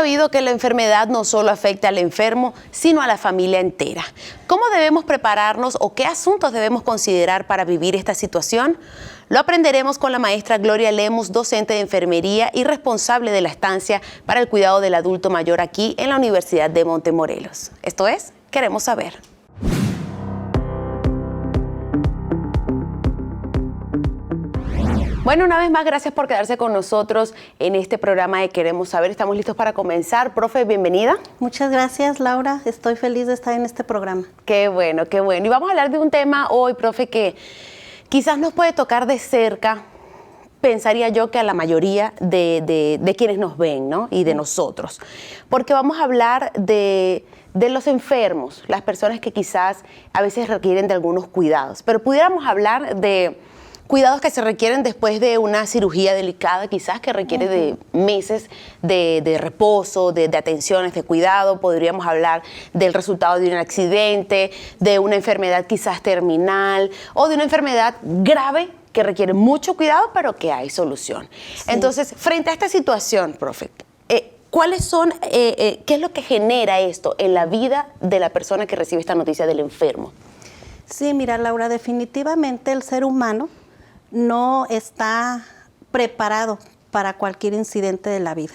sabido que la enfermedad no solo afecta al enfermo, sino a la familia entera. ¿Cómo debemos prepararnos o qué asuntos debemos considerar para vivir esta situación? Lo aprenderemos con la maestra Gloria Lemus, docente de enfermería y responsable de la estancia para el cuidado del adulto mayor aquí en la Universidad de Montemorelos. Esto es, Queremos Saber. Bueno, una vez más, gracias por quedarse con nosotros en este programa de Queremos Saber. Estamos listos para comenzar. Profe, bienvenida. Muchas gracias, Laura. Estoy feliz de estar en este programa. Qué bueno, qué bueno. Y vamos a hablar de un tema hoy, profe, que quizás nos puede tocar de cerca, pensaría yo que a la mayoría de quienes nos ven, ¿no? Y de nosotros. Porque vamos a hablar de los enfermos, las personas que quizás a veces requieren de algunos cuidados. Pero pudiéramos hablar de cuidados que se requieren después de una cirugía delicada, quizás que requiere de meses de reposo, de atenciones, de cuidado. Podríamos hablar del resultado de un accidente, de una enfermedad quizás terminal o de una enfermedad grave que requiere mucho cuidado, pero que hay solución. Sí. Entonces, frente a esta situación, profe, ¿cuáles son, qué es lo que genera esto en la vida de la persona que recibe esta noticia del enfermo? Sí, mira, Laura, definitivamente el ser humano no está preparado para cualquier incidente de la vida.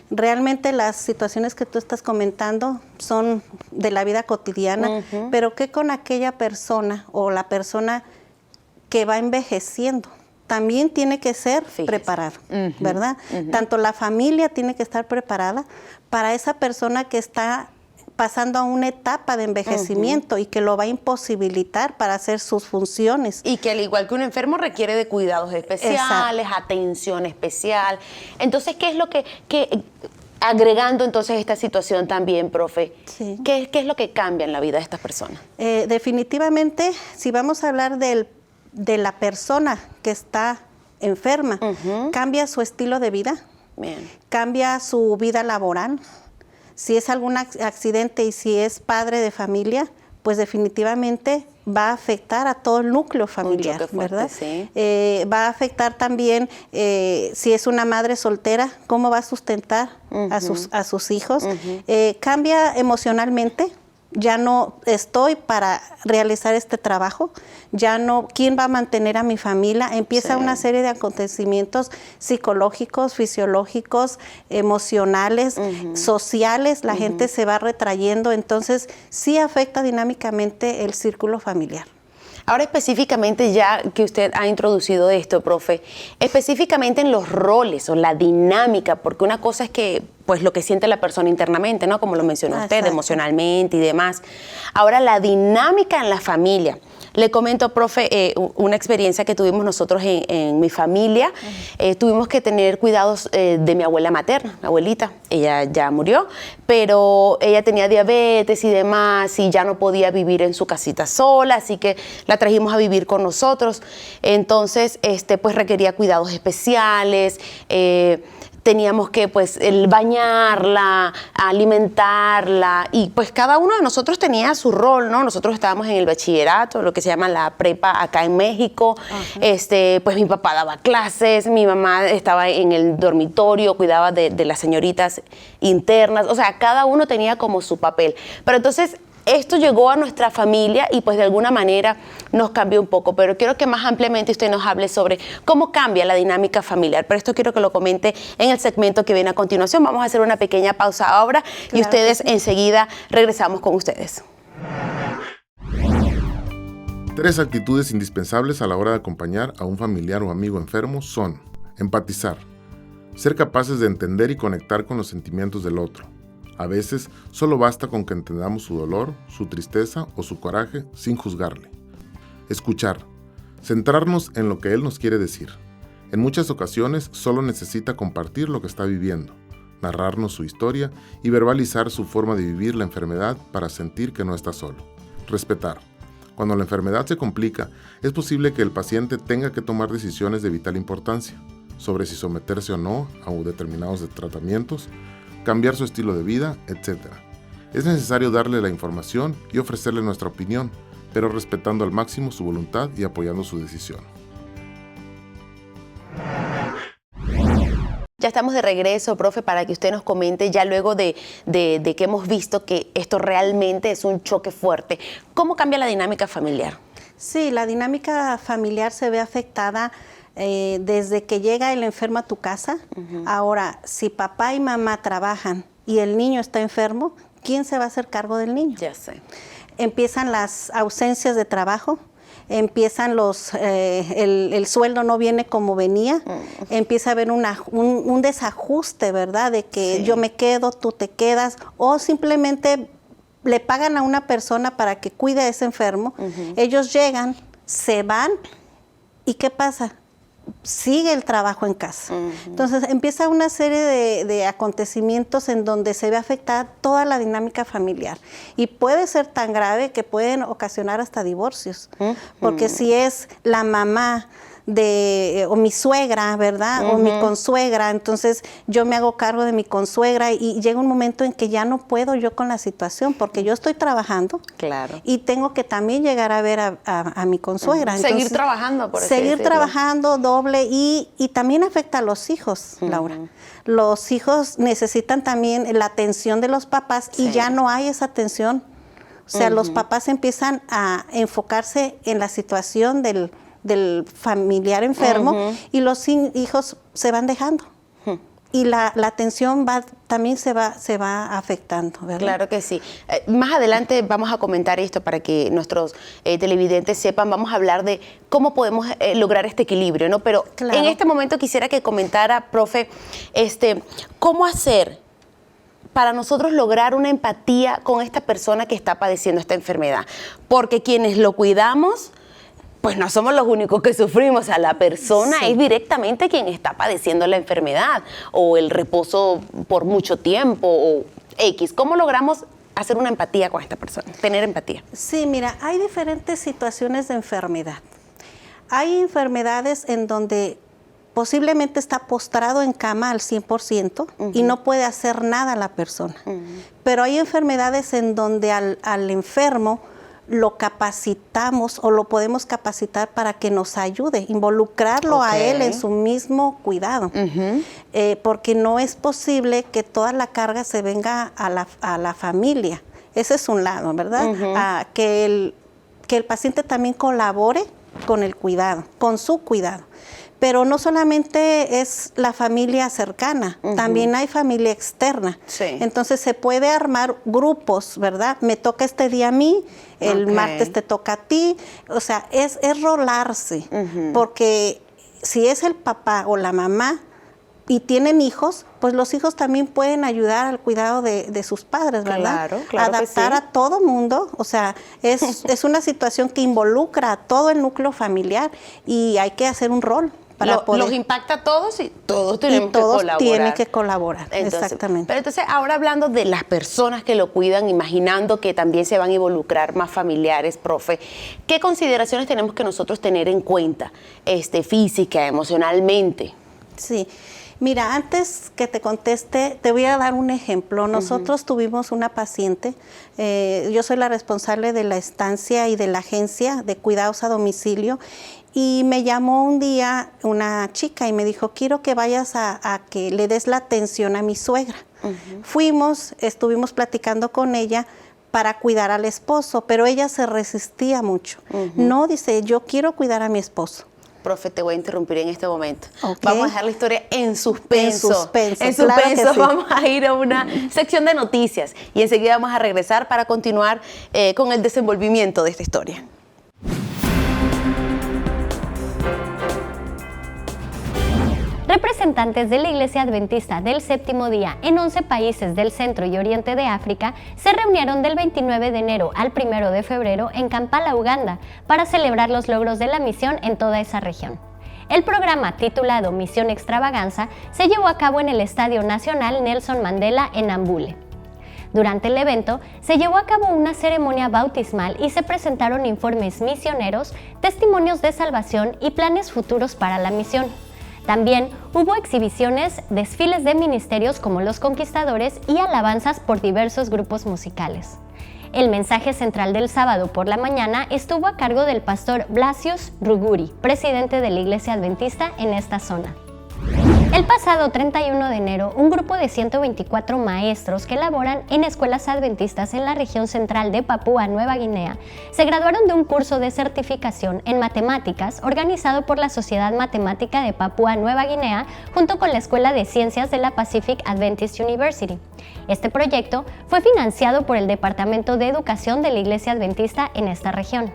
Realmente las situaciones que tú estás comentando son de la vida cotidiana, pero ¿qué con aquella persona o la persona que va envejeciendo? También tiene que ser preparado, ¿verdad? Tanto la familia tiene que estar preparada para esa persona que está pasando a una etapa de envejecimiento y que lo va a imposibilitar para hacer sus funciones. Y que al igual que un enfermo requiere de cuidados especiales, atención especial. Entonces, ¿qué es lo que agregando entonces esta situación también, profe, ¿qué es lo que cambia en la vida de estas personas? Definitivamente, si vamos a hablar de la persona que está enferma, cambia su estilo de vida, cambia su vida laboral. Si es algún accidente y si es padre de familia, pues definitivamente va a afectar a todo el núcleo familiar, ¿verdad? Sí. Va a afectar también si es una madre soltera, cómo va a sustentar a sus hijos. Cambia emocionalmente. Ya no estoy para realizar este trabajo, ya no, ¿quién va a mantener a mi familia? Empieza una serie de acontecimientos psicológicos, fisiológicos, emocionales, sociales, la gente se va retrayendo, entonces sí afecta dinámicamente el círculo familiar. Ahora específicamente, ya que usted ha introducido esto, profe, específicamente en los roles o la dinámica, porque una cosa es que, pues, lo que siente la persona internamente, ¿no? Como lo mencionó usted, emocionalmente y demás. Ahora, la dinámica en la familia. Le comento, profe, una experiencia que tuvimos nosotros en mi familia. Tuvimos que tener cuidados de mi abuela materna, mi abuelita. Ella ya murió, pero ella tenía diabetes y demás y ya no podía vivir en su casita sola, así que la trajimos a vivir con nosotros. Entonces, pues requería cuidados especiales. Teníamos que, pues, bañarla, alimentarla, y pues cada uno de nosotros tenía su rol, ¿no? Nosotros estábamos en el bachillerato, lo que se llama la prepa acá en México. Pues mi papá daba clases, mi mamá estaba en el dormitorio, cuidaba de las señoritas internas, o sea, cada uno tenía como su papel. Pero entonces esto llegó a nuestra familia y pues de alguna manera nos cambió un poco, pero quiero que más ampliamente usted nos hable sobre cómo cambia la dinámica familiar. Pero esto quiero que lo comente en el segmento que viene a continuación. Vamos a hacer una pequeña pausa ahora y ustedes enseguida regresamos con ustedes. 3 actitudes indispensables a la hora de acompañar a un familiar o amigo enfermo son: empatizar, ser capaces de entender y conectar con los sentimientos del otro. A veces solo basta con que entendamos su dolor, su tristeza o su coraje sin juzgarle. Escuchar, centrarnos en lo que él nos quiere decir. En muchas ocasiones solo necesita compartir lo que está viviendo, narrarnos su historia y verbalizar su forma de vivir la enfermedad para sentir que no está solo. Respetar. Cuando la enfermedad se complica, es posible que el paciente tenga que tomar decisiones de vital importancia sobre si someterse o no a determinados tratamientos, cambiar su estilo de vida, etc. Es necesario darle la información y ofrecerle nuestra opinión, pero respetando al máximo su voluntad y apoyando su decisión. Ya estamos de regreso, profe, para que usted nos comente ya luego de que hemos visto que esto realmente es un choque fuerte. ¿Cómo cambia la dinámica familiar? Sí, la dinámica familiar se ve afectada desde que llega el enfermo a tu casa. Ahora, si papá y mamá trabajan y el niño está enfermo, ¿quién se va a hacer cargo del niño? Ya sé. Empiezan las ausencias de trabajo, empiezan el sueldo no viene como venía, empieza a haber un desajuste, ¿verdad? De que yo me quedo, tú te quedas, o simplemente le pagan a una persona para que cuide a ese enfermo, ellos llegan, se van, ¿y qué pasa? Sigue el trabajo en casa. Entonces empieza una serie de acontecimientos en donde se ve afectada toda la dinámica familiar y puede ser tan grave que pueden ocasionar hasta divorcios, porque si es la mamá o mi suegra, ¿verdad? O mi consuegra, entonces yo me hago cargo de mi consuegra y llega un momento en que ya no puedo yo con la situación porque yo estoy trabajando. Claro. Y tengo que también llegar a ver a mi consuegra. Entonces, seguir trabajando, por así seguir decirlo. Trabajando doble y también afecta a los hijos, Laura. Los hijos necesitan también la atención de los papás y ya no hay esa atención. O sea, los papás empiezan a enfocarse en la situación del familiar enfermo y los hijos se van dejando. Y la atención también se va afectando, ¿verdad? Claro que sí. Más adelante vamos a comentar esto para que nuestros televidentes sepan. Vamos a hablar de cómo podemos lograr este equilibrio, ¿no? Pero en este momento quisiera que comentara, profe, cómo hacer para nosotros lograr una empatía con esta persona que está padeciendo esta enfermedad. Porque quienes lo cuidamos, pues no somos los únicos que sufrimos, o sea, la persona es directamente quien está padeciendo la enfermedad o el reposo por mucho tiempo o X. ¿Cómo logramos hacer una empatía con esta persona, tener empatía? Sí, mira, hay diferentes situaciones de enfermedad. Hay enfermedades en donde posiblemente está postrado en cama al 100% y no puede hacer nada la persona. Pero hay enfermedades en donde al enfermo lo capacitamos o lo podemos capacitar para que nos ayude, involucrarlo a él en su mismo cuidado, porque no es posible que toda la carga se venga a la familia. Ese es un lado, ¿verdad? Que el paciente también colabore con el cuidado, con su cuidado. Pero no solamente es la familia cercana, también hay familia externa. Entonces se puede armar grupos, ¿verdad? Me toca este día a mí, el martes te toca a ti. O sea, es rolarse, porque si es el papá o la mamá y tienen hijos, pues los hijos también pueden ayudar al cuidado de sus padres, ¿verdad? Claro adaptar a todo mundo, o sea, es una situación que involucra a todo el núcleo familiar y hay que hacer un rol. Los impacta a todos y todos tenemos que colaborar. Tienen que colaborar, entonces, exactamente. Pero entonces, ahora hablando de las personas que lo cuidan, imaginando que también se van a involucrar más familiares, profe, ¿qué consideraciones tenemos que nosotros tener en cuenta, física, emocionalmente? Sí. Mira, antes que te conteste, te voy a dar un ejemplo. Nosotros tuvimos una paciente, yo soy la responsable de la estancia y de la agencia de cuidados a domicilio, y me llamó un día una chica y me dijo, quiero que vayas a que le des la atención a mi suegra. Fuimos, estuvimos platicando con ella para cuidar al esposo, pero ella se resistía mucho. No, dice, yo quiero cuidar a mi esposo. Profe, te voy a interrumpir en este momento. Vamos a dejar la historia en suspenso. En suspenso, claro que sí. Vamos a ir a una sección de noticias y enseguida vamos a regresar para continuar con el desenvolvimiento de esta historia. Representantes de la Iglesia Adventista del Séptimo Día en 11 países del centro y oriente de África se reunieron del 29 de enero al 1 de febrero en Kampala, Uganda, para celebrar los logros de la misión en toda esa región. El programa, titulado Misión Extravaganza, se llevó a cabo en el Estadio Nacional Nelson Mandela en Ambule. Durante el evento, se llevó a cabo una ceremonia bautismal y se presentaron informes misioneros, testimonios de salvación y planes futuros para la misión. También hubo exhibiciones, desfiles de ministerios como Los Conquistadores y alabanzas por diversos grupos musicales. El mensaje central del sábado por la mañana estuvo a cargo del pastor Blasius Ruguri, presidente de la Iglesia Adventista en esta zona. El pasado 31 de enero, un grupo de 124 maestros que laboran en escuelas adventistas en la región central de Papúa Nueva Guinea se graduaron de un curso de certificación en matemáticas organizado por la Sociedad Matemática de Papúa Nueva Guinea junto con la Escuela de Ciencias de la Pacific Adventist University. Este proyecto fue financiado por el Departamento de Educación de la Iglesia Adventista en esta región.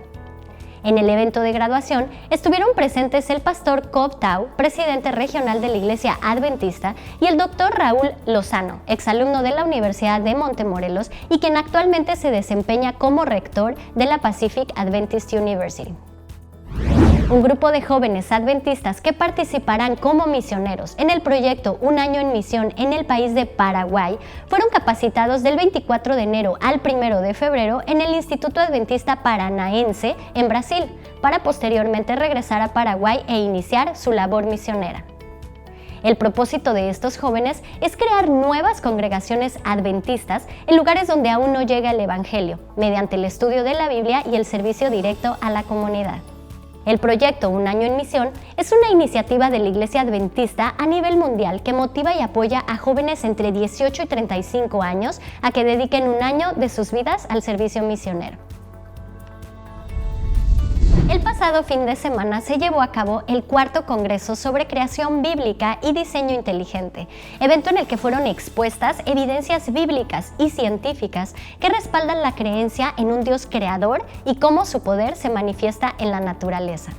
En el evento de graduación estuvieron presentes el pastor Cobb Tau, presidente regional de la Iglesia Adventista, y el doctor Raúl Lozano, exalumno de la Universidad de Montemorelos y quien actualmente se desempeña como rector de la Pacific Adventist University. Un grupo de jóvenes adventistas que participarán como misioneros en el proyecto Un Año en Misión en el país de Paraguay fueron capacitados del 24 de enero al 1 de febrero en el Instituto Adventista Paranaense en Brasil, para posteriormente regresar a Paraguay e iniciar su labor misionera. El propósito de estos jóvenes es crear nuevas congregaciones adventistas en lugares donde aún no llega el Evangelio, mediante el estudio de la Biblia y el servicio directo a la comunidad. El proyecto Un Año en Misión es una iniciativa de la Iglesia Adventista a nivel mundial que motiva y apoya a jóvenes entre 18 y 35 años a que dediquen un año de sus vidas al servicio misionero. El pasado fin de semana se llevó a cabo el 4º Congreso sobre Creación Bíblica y Diseño Inteligente, evento en el que fueron expuestas evidencias bíblicas y científicas que respaldan la creencia en un Dios creador y cómo su poder se manifiesta en la naturaleza.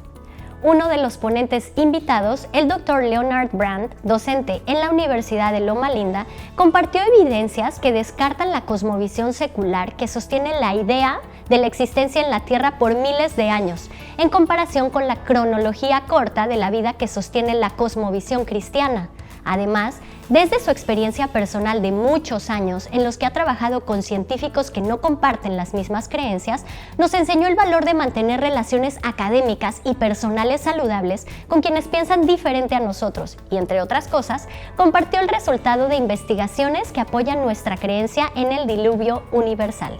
Uno de los ponentes invitados, el Dr. Leonard Brandt, docente en la Universidad de Loma Linda, compartió evidencias que descartan la cosmovisión secular que sostiene la idea de la existencia en la Tierra por miles de años, en comparación con la cronología corta de la vida que sostiene la cosmovisión cristiana. Además, desde su experiencia personal de muchos años en los que ha trabajado con científicos que no comparten las mismas creencias, nos enseñó el valor de mantener relaciones académicas y personales saludables con quienes piensan diferente a nosotros y, entre otras cosas, compartió el resultado de investigaciones que apoyan nuestra creencia en el diluvio universal.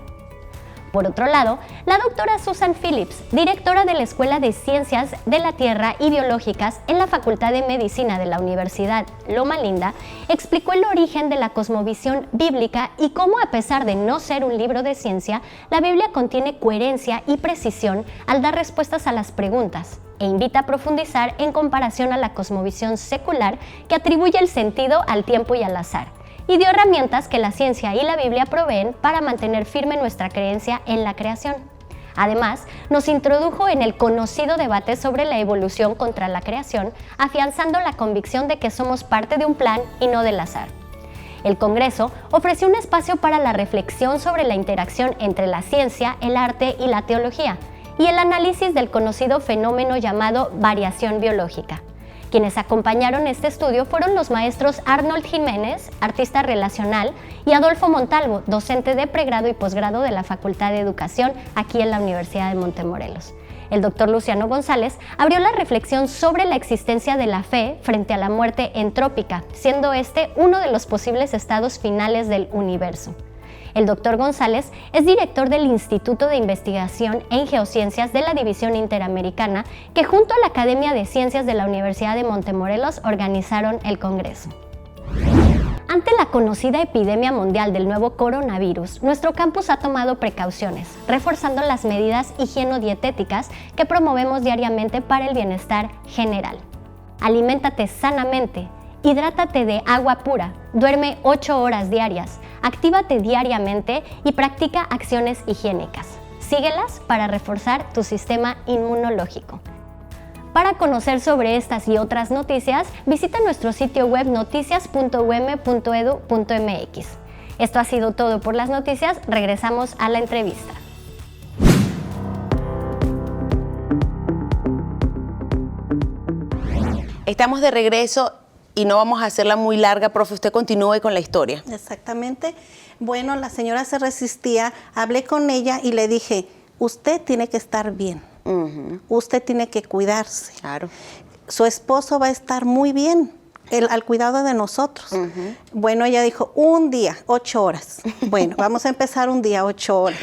Por otro lado, la doctora Susan Phillips, directora de la Escuela de Ciencias de la Tierra y Biológicas en la Facultad de Medicina de la Universidad Loma Linda, explicó el origen de la cosmovisión bíblica y cómo, a pesar de no ser un libro de ciencia, la Biblia contiene coherencia y precisión al dar respuestas a las preguntas, e invita a profundizar en comparación a la cosmovisión secular que atribuye el sentido al tiempo y al azar, y dio herramientas que la ciencia y la Biblia proveen para mantener firme nuestra creencia en la creación. Además, nos introdujo en el conocido debate sobre la evolución contra la creación, afianzando la convicción de que somos parte de un plan y no del azar. El Congreso ofreció un espacio para la reflexión sobre la interacción entre la ciencia, el arte y la teología, y el análisis del conocido fenómeno llamado variación biológica. Quienes acompañaron este estudio fueron los maestros Arnold Jiménez, artista relacional, y Adolfo Montalvo, docente de pregrado y posgrado de la Facultad de Educación aquí en la Universidad de Montemorelos. El doctor Luciano González abrió la reflexión sobre la existencia de la fe frente a la muerte entrópica, siendo este uno de los posibles estados finales del universo. El doctor González es director del Instituto de Investigación en Geociencias de la División Interamericana, que junto a la Academia de Ciencias de la Universidad de Montemorelos organizaron el Congreso. Ante la conocida epidemia mundial del nuevo coronavirus, nuestro campus ha tomado precauciones, reforzando las medidas higienodietéticas que promovemos diariamente para el bienestar general. Aliméntate sanamente, hidrátate de agua pura, duerme 8 horas diarias, actívate diariamente y practica acciones higiénicas. Síguelas para reforzar tu sistema inmunológico. Para conocer sobre estas y otras noticias, visita nuestro sitio web noticias.um.edu.mx. Esto ha sido todo por las noticias. Regresamos a la entrevista. Estamos de regreso y no vamos a hacerla muy larga, profe. Usted continúe con la historia. Exactamente. Bueno, la señora se resistía. Hablé con ella y le dije, usted tiene que estar bien. Usted tiene que cuidarse. Claro. Su esposo va a estar muy bien, al cuidado de nosotros. Bueno, ella dijo, un día, 8 horas. Bueno, vamos a empezar un día, 8 horas.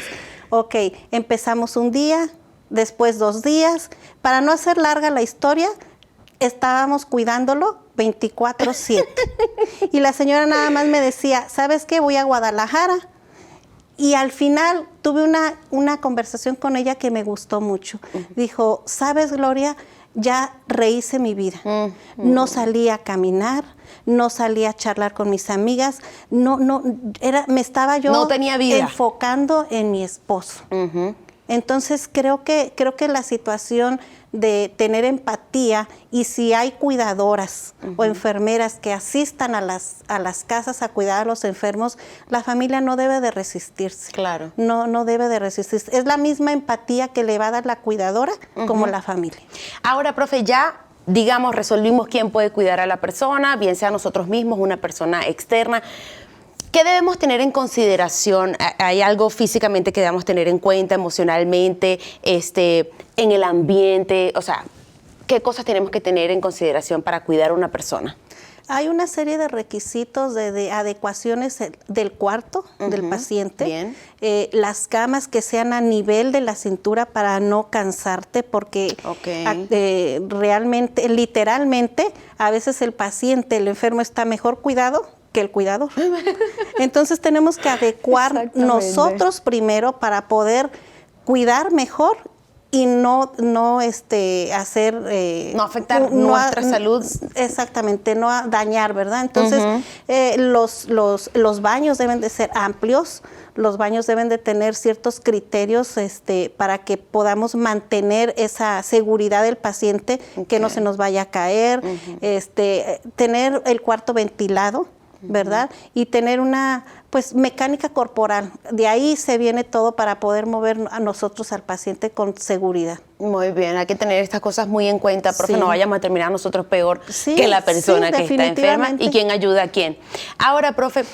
Ok, empezamos un día, después 2 días. Para no hacer larga la historia, estábamos cuidándolo 24/7. Y la señora nada más me decía, ¿sabes qué? Voy a Guadalajara. Y al final tuve una conversación con ella que me gustó mucho. Dijo, ¿sabes, Gloria? Ya rehice mi vida. No salí a caminar, no salí a charlar con mis amigas, me estaba yo no tenía vida. Enfocando en mi esposo. Entonces creo que la situación de tener empatía, y si hay cuidadoras o enfermeras que asistan a las casas a cuidar a los enfermos, la familia no debe de resistirse. Claro. No debe de resistirse. Es la misma empatía que le va a dar la cuidadora como la familia. Ahora, profe, ya digamos resolvimos quién puede cuidar a la persona, bien sea nosotros mismos, una persona externa. ¿Qué debemos tener en consideración? ¿Hay algo físicamente que debemos tener en cuenta, emocionalmente, en el ambiente? O sea, ¿qué cosas tenemos que tener en consideración para cuidar a una persona? Hay una serie de requisitos de adecuaciones del cuarto del paciente. Bien. Las camas que sean a nivel de la cintura para no cansarte, porque realmente, literalmente, a veces el enfermo está mejor cuidado que el cuidador. Entonces tenemos que adecuar nosotros primero para poder cuidar mejor y no hacer... no afectar nuestra salud. Exactamente, no dañar, ¿verdad? Entonces, los baños deben de ser amplios, los baños deben de tener ciertos criterios para que podamos mantener esa seguridad del paciente, que no se nos vaya a caer, tener el cuarto ventilado, ¿verdad? Y tener una mecánica corporal. De ahí se viene todo para poder mover a nosotros al paciente con seguridad. Muy bien, hay que tener estas cosas muy en cuenta, profe, no vayamos a terminar nosotros peor Sí, que la persona sí, que está enferma y quién ayuda a quién. Ahora, profe,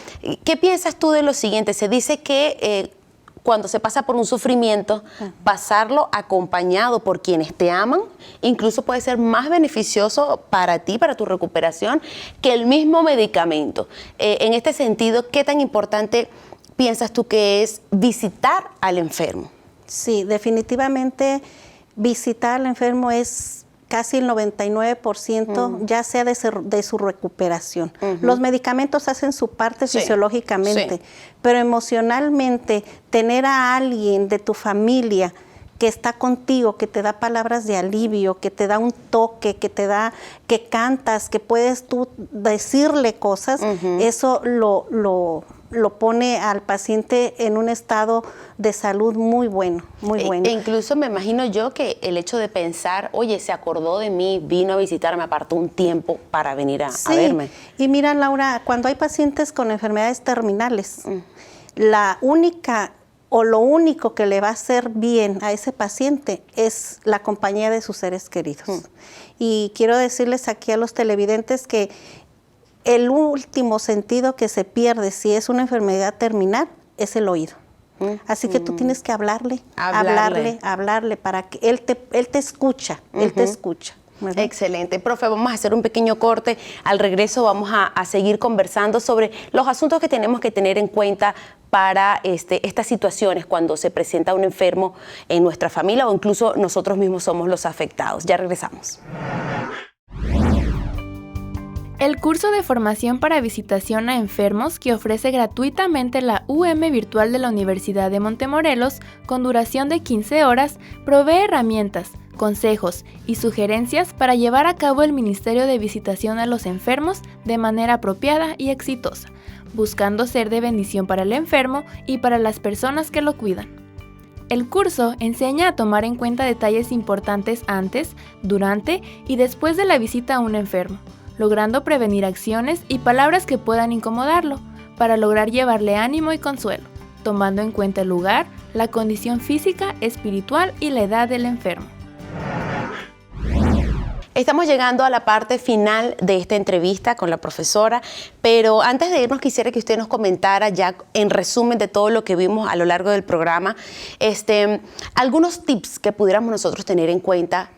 ¿qué piensas tú de lo siguiente? Se dice que cuando se pasa por un sufrimiento, pasarlo acompañado por quienes te aman, incluso puede ser más beneficioso para ti, para tu recuperación, que el mismo medicamento. En este sentido, ¿qué tan importante piensas tú que es visitar al enfermo? Sí, definitivamente visitar al enfermo es casi el 99%, ya sea de su recuperación. Los medicamentos hacen su parte fisiológicamente, pero emocionalmente tener a alguien de tu familia que está contigo, que te da palabras de alivio, que te da un toque, que cantas, que puedes tú decirle cosas, eso lo pone al paciente en un estado de salud muy bueno, muy bueno. E incluso me imagino yo que el hecho de pensar, oye, se acordó de mí, vino a visitarme, apartó un tiempo para venir a verme. Y mira, Laura, cuando hay pacientes con enfermedades terminales, la única o lo único que le va a hacer bien a ese paciente es la compañía de sus seres queridos. Y quiero decirles aquí a los televidentes que el último sentido que se pierde si es una enfermedad terminal es el oído. Así que tú tienes que hablarle para que él te escucha, él te escucha. ¿Verdad? Excelente. Profe, vamos a hacer un pequeño corte. Al regreso vamos a seguir conversando sobre los asuntos que tenemos que tener en cuenta para estas situaciones cuando se presenta un enfermo en nuestra familia o incluso nosotros mismos somos los afectados. Ya regresamos. El curso de formación para visitación a enfermos que ofrece gratuitamente la UM Virtual de la Universidad de Montemorelos, con duración de 15 horas, provee herramientas, consejos y sugerencias para llevar a cabo el Ministerio de Visitación a los Enfermos de manera apropiada y exitosa, buscando ser de bendición para el enfermo y para las personas que lo cuidan. El curso enseña a tomar en cuenta detalles importantes antes, durante y después de la visita a un enfermo, logrando prevenir acciones y palabras que puedan incomodarlo, para lograr llevarle ánimo y consuelo, tomando en cuenta el lugar, la condición física, espiritual y la edad del enfermo. Estamos llegando a la parte final de esta entrevista con la profesora, pero antes de irnos quisiera que usted nos comentara ya en resumen de todo lo que vimos a lo largo del programa, algunos tips que pudiéramos nosotros tener en cuenta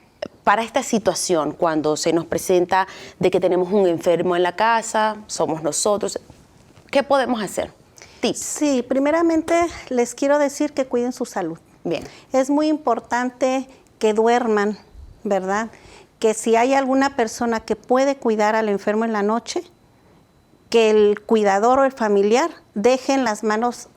para esta situación cuando se nos presenta de que tenemos un enfermo en la casa, somos nosotros. ¿Qué podemos hacer? Tips. Sí, primeramente les quiero decir que cuiden su salud. Bien. Es muy importante que duerman, ¿verdad? que si hay alguna persona que puede cuidar al enfermo en la noche, que el cuidador o el familiar deje en las manos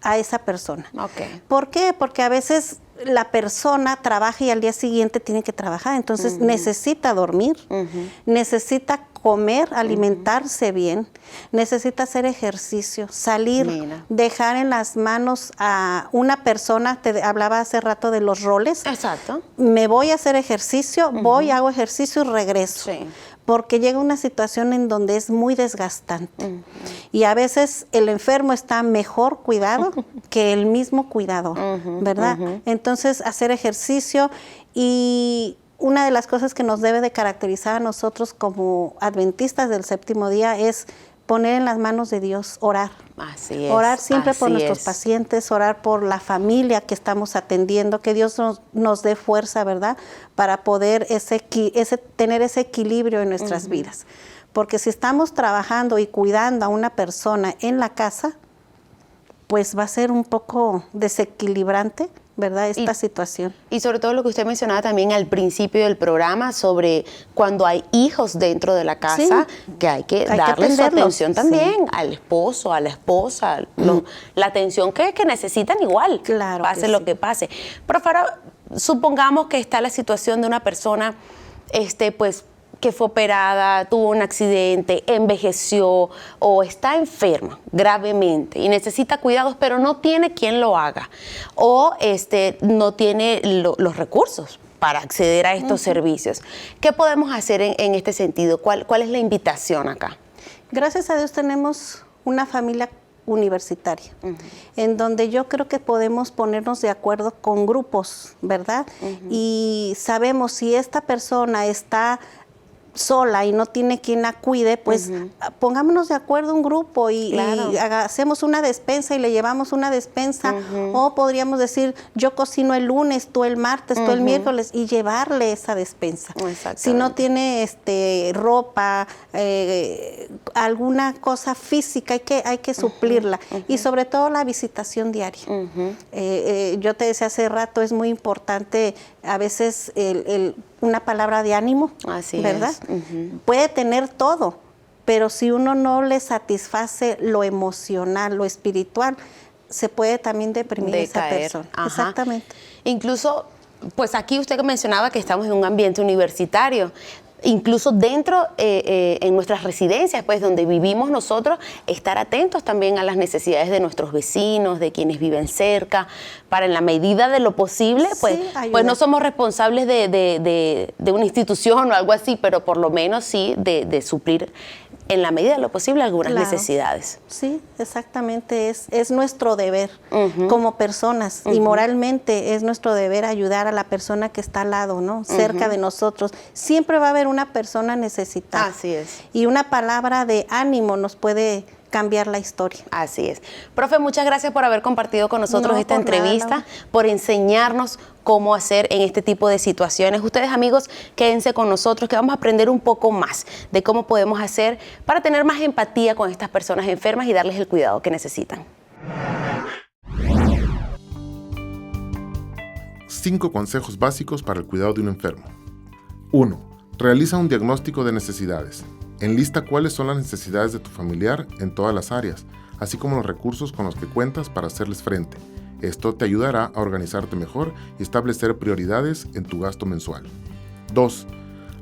a esa persona. Okay. ¿Por qué? Porque a veces la persona trabaja y al día siguiente tiene que trabajar, entonces necesita dormir, necesita comer, alimentarse bien, necesita hacer ejercicio, salir, dejar en las manos a una persona. Te hablaba hace rato de los roles. Exacto. Me voy a hacer ejercicio, voy, hago ejercicio y regreso. Sí. Porque llega una situación en donde es muy desgastante. Y a veces el enfermo está mejor cuidado que el mismo cuidador, ¿verdad? Entonces, hacer ejercicio. Y una de las cosas que nos debe de caracterizar a nosotros como adventistas del séptimo día es poner en las manos de Dios, orar. Así es. Orar siempre por nuestros pacientes, orar por la familia que estamos atendiendo, que Dios nos dé fuerza, ¿verdad? Para poder tener ese equilibrio en nuestras vidas. Porque si estamos trabajando y cuidando a una persona en la casa, pues va a ser un poco desequilibrante, ¿verdad? Esta situación. Y sobre todo lo que usted mencionaba también al principio del programa sobre cuando hay hijos dentro de la casa, que hay que darle su atención también al esposo, a la esposa, la atención que necesitan igual, pase lo que pase. Pero ahora, supongamos que está la situación de una persona, pues, que fue operada, tuvo un accidente, envejeció o está enferma gravemente y necesita cuidados, pero no tiene quien lo haga o no tiene los recursos para acceder a estos servicios. ¿Qué podemos hacer en este sentido? ¿Cuál es la invitación acá? Gracias a Dios tenemos una familia universitaria, en donde yo creo que podemos ponernos de acuerdo con grupos, ¿verdad? Y sabemos si esta persona está sola y no tiene quien la cuide, pues pongámonos de acuerdo un grupo y hacemos una despensa y le llevamos una despensa, o podríamos decir, yo cocino el lunes, tú el martes, tú el miércoles, y llevarle esa despensa. Si no tiene ropa, alguna cosa física, hay que suplirla, y sobre todo la visitación diaria. Yo te decía hace rato, es muy importante a veces una palabra de ánimo, ¿verdad? Puede tener todo, pero si uno no le satisface lo emocional, lo espiritual, se puede también deprimir esa persona. Exactamente. Incluso, pues aquí usted mencionaba que estamos en un ambiente universitario. Incluso dentro, en nuestras residencias, pues donde vivimos nosotros, estar atentos también a las necesidades de nuestros vecinos, de quienes viven cerca, para en la medida de lo posible, pues no somos responsables de una institución o algo así, pero por lo menos sí de suplir en la medida de lo posible algunas necesidades. Sí, exactamente, es nuestro deber como personas y moralmente es nuestro deber ayudar a la persona que está al lado, ¿no? Cerca de nosotros. Siempre va a haber una persona necesitada. Así es. Y una palabra de ánimo nos puede cambiar la historia. Así es. Profe, muchas gracias por haber compartido con nosotros esta entrevista, por enseñarnos cómo hacer en este tipo de situaciones. Ustedes, amigos, quédense con nosotros que vamos a aprender un poco más de cómo podemos hacer para tener más empatía con estas personas enfermas y darles el cuidado que necesitan. 5 consejos básicos para el cuidado de un enfermo. 1. Realiza un diagnóstico de necesidades. Enlista cuáles son las necesidades de tu familiar en todas las áreas, así como los recursos con los que cuentas para hacerles frente. Esto te ayudará a organizarte mejor y establecer prioridades en tu gasto mensual. 2.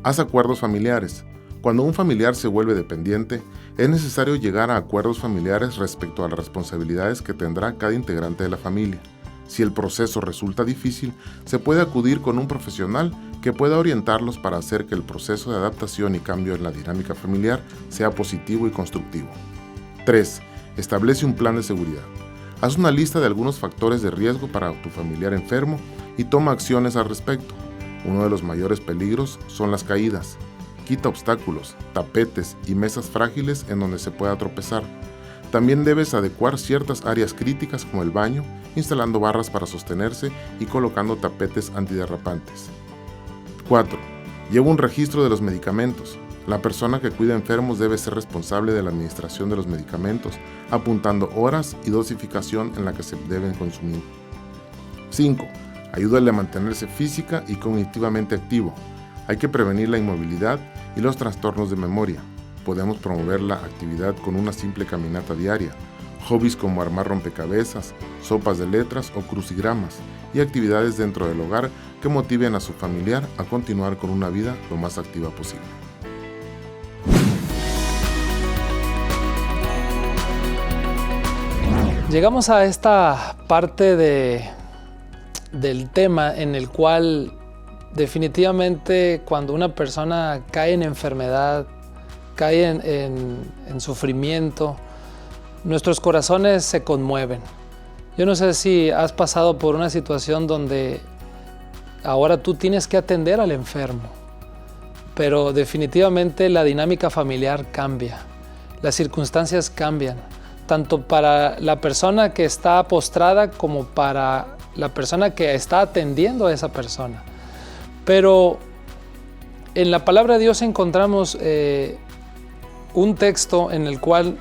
Haz acuerdos familiares. Cuando un familiar se vuelve dependiente, es necesario llegar a acuerdos familiares respecto a las responsabilidades que tendrá cada integrante de la familia. Si el proceso resulta difícil, se puede acudir con un profesional que pueda orientarlos para hacer que el proceso de adaptación y cambio en la dinámica familiar sea positivo y constructivo. 3. Establece un plan de seguridad. Haz una lista de algunos factores de riesgo para tu familiar enfermo y toma acciones al respecto. Uno de los mayores peligros son las caídas. Quita obstáculos, tapetes y mesas frágiles en donde se pueda tropezar. También debes adecuar ciertas áreas críticas como el baño, instalando barras para sostenerse y colocando tapetes antiderrapantes. 4. Lleva un registro de los medicamentos. La persona que cuida enfermos debe ser responsable de la administración de los medicamentos, apuntando horas y dosificación en la que se deben consumir. 5. Ayúdale a mantenerse física y cognitivamente activo. Hay que prevenir la inmovilidad y los trastornos de memoria. Podemos promover la actividad con una simple caminata diaria, hobbies como armar rompecabezas, sopas de letras o crucigramas, y actividades dentro del hogar que motiven a su familiar a continuar con una vida lo más activa posible. Llegamos a esta parte del tema en el cual definitivamente cuando una persona cae en enfermedad, cae en sufrimiento, nuestros corazones se conmueven. Yo no sé si has pasado por una situación donde ahora tú tienes que atender al enfermo, pero definitivamente la dinámica familiar cambia, las circunstancias cambian, tanto para la persona que está postrada como para la persona que está atendiendo a esa persona. Pero en la palabra de Dios encontramos un texto en el cual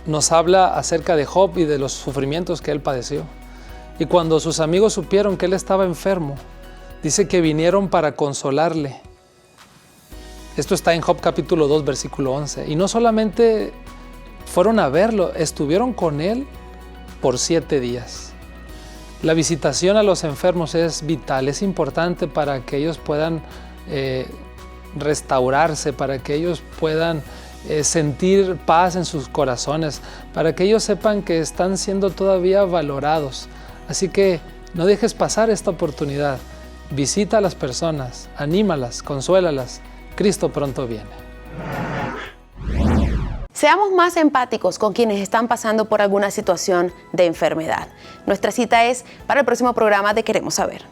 nos habla acerca de Job y de los sufrimientos que él padeció. Y cuando sus amigos supieron que él estaba enfermo, dice que vinieron para consolarle. Esto está en Job capítulo 2, versículo 11. Y no solamente fueron a verlo, estuvieron con él por 7 días. La visitación a los enfermos es vital, es importante para que ellos puedan restaurarse, para que ellos puedan sentir paz en sus corazones, para que ellos sepan que están siendo todavía valorados. Así que no dejes pasar esta oportunidad. Visita a las personas, anímalas, consuélalas. Cristo pronto viene. Seamos más empáticos con quienes están pasando por alguna situación de enfermedad. Nuestra cita es para el próximo programa de Queremos Saber.